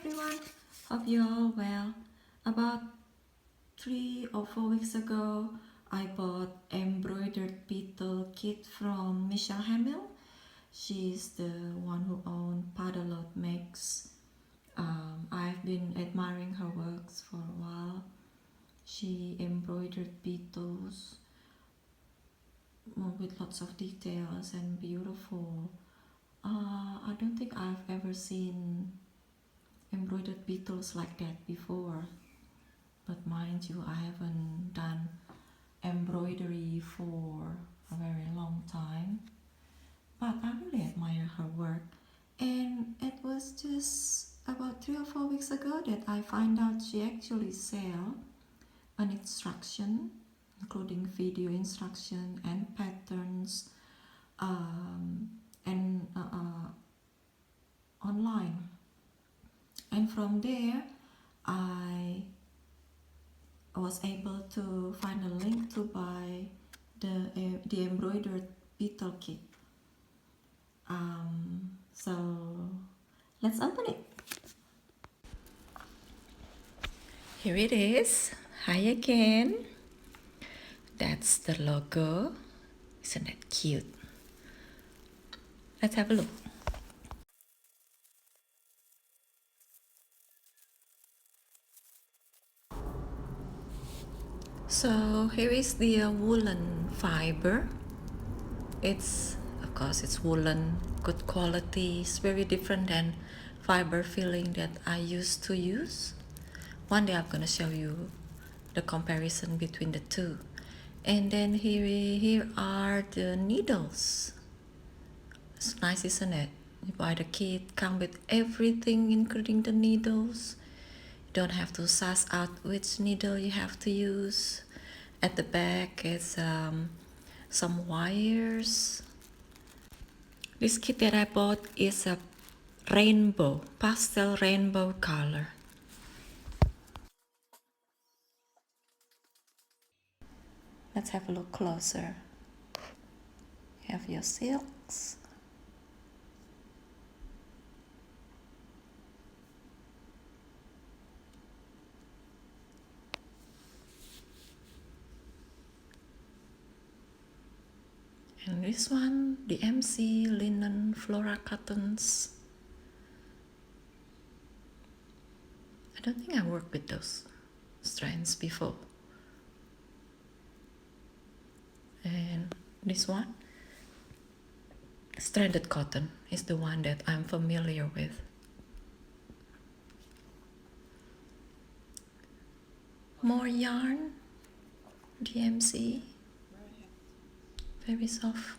everyone, hope you all well. About 3 or 4 weeks ago, I bought embroidered beetle kit from Michelle Hamill. She's the one who owns Beetle Makes. I've been admiring her works for a while. She embroidered beetles with lots of details and beautiful. I don't think I've ever seen embroidered beetles like that before, but mind you, I haven't done embroidery for a very long time, but I really admire her work. And it was just about 3 or 4 weeks ago that I find out she actually sell an instruction including video instruction and patterns, and online. And from there, I was able to find a link to buy the embroidered beetle kit. So let's open it. Here it is. Hi again. That's the logo. Isn't that cute? Let's have a look. So here is the woolen fiber. Of course it's woolen, good quality. It's very different than fiber filling that I used to use. One day I'm gonna show you the comparison between the two. And then here are the needles. It's nice, isn't it? You buy the kit, come with everything including the needles. You don't have to suss out which needle you have to use. At the back is some wires. This kit that I bought is a pastel rainbow color. Let's have a look closer. You have your silks. And this one, the MC linen flora cottons. I don't think I worked with those strands before. And this one, stranded cotton, is the one that I'm familiar with. More yarn, DMC, very soft.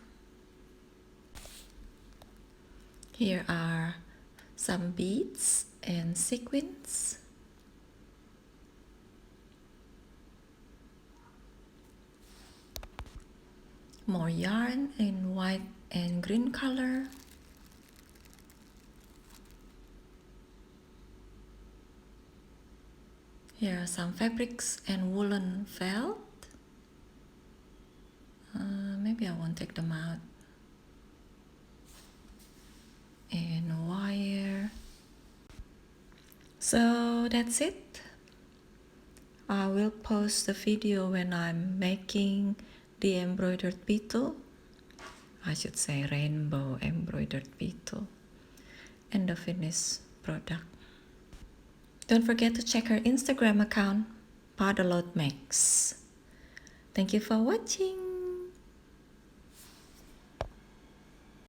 Here are some beads and sequins. More yarn in white and green color. Here are some fabrics and woolen felt. Maybe I won't take them out. And wire. So that's it. I will post the video when I'm making the embroidered beetle. I should say rainbow embroidered beetle. And the finished product. Don't forget to check her Instagram account, Beetle Makes. Thank you for watching.